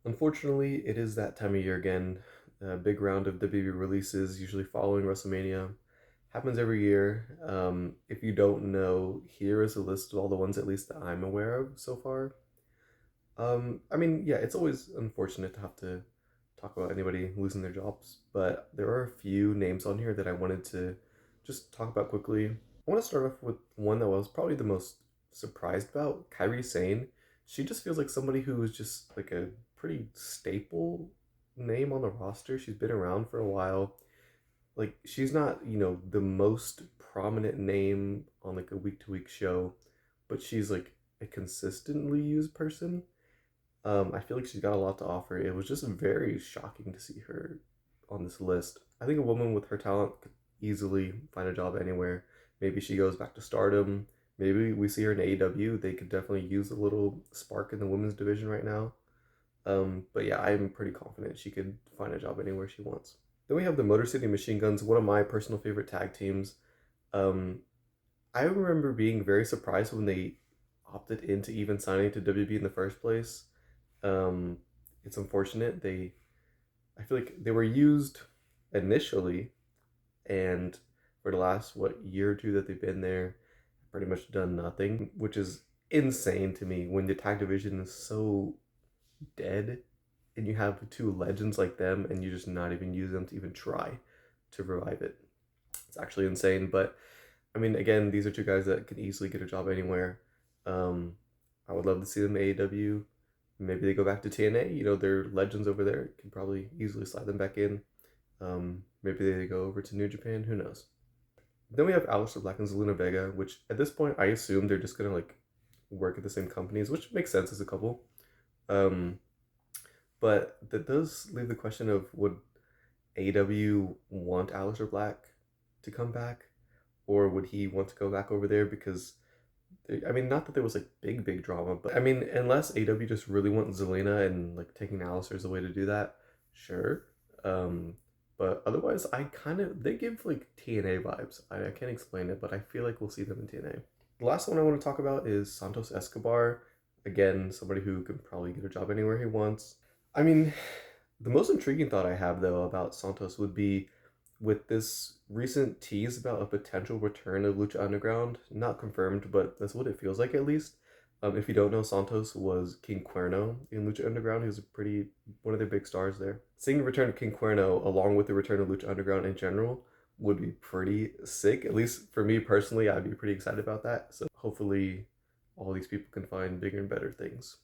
Unfortunately, it is that time of year again. A big round of WWE releases, usually following WrestleMania. Happens every year. If you don't know, here is a list of all the ones at least that I'm aware of so far. I mean, yeah, it's always unfortunate to have to talk about anybody losing their jobs, but there are a few names on here that I wanted to just talk about quickly. I want to start off with one that I was probably the most surprised about, Kyrie Sane. She just feels like somebody who is just like a pretty staple name on the roster. She's been around for a while. Like she's not, the most prominent name on like a week to week show, but she's like a consistently used person. I feel like she's got a lot to offer. It was just very shocking to see her on this list. I think a woman with her talent could easily find a job anywhere. Maybe she goes back to Stardom. Maybe we see her in AEW. They could definitely use a little spark in the women's division right now. But yeah, I'm pretty confident she could find a job anywhere she wants. Then we have the Motor City Machine Guns, one of my personal favorite tag teams. Um, I remember being very surprised when they opted into even signing to WB in the first place. Um, it's unfortunate. I feel like they were used initially, and for the last year or two that they've been there, pretty much done nothing, which is insane to me when the tag division is so dead, and you have two legends like them, and you just not even use them to even try to revive it. It's actually insane, but I mean, again, these are two guys that can easily get a job anywhere. Um, I would love to see them in AEW. Maybe they go back to TNA. They're legends over there. Can probably easily slide them back in. Maybe they go over to New Japan. Who knows? Then we have Aleister Black and Zelina Vega, which at this point I assume they're just gonna like work at the same companies, which makes sense as a couple. Um, but that does leave the question of would AEW want Aleister Black to come back, or would he want to go back over there because I mean, not that there was like big drama, but I mean, unless AW just really wants Zelina and like taking Alistair as a way to do that, sure. Um, but otherwise, I kind of they give like TNA vibes. I can't explain it, but I feel like we'll see them in TNA. The last one I want to talk about is Santos Escobar. Again, somebody who could probably get a job anywhere he wants. I mean, the most intriguing thought I have though about Santos would be with this recent tease about a potential return of Lucha Underground, not confirmed, but that's what it feels like at least. If you don't know, Santos was King Cuerno in Lucha Underground. He was one of their big stars there. Seeing the return of King Cuerno along with the return of Lucha Underground in general would be pretty sick. At least for me personally, I'd be pretty excited about that. So hopefully all these people can find bigger and better things.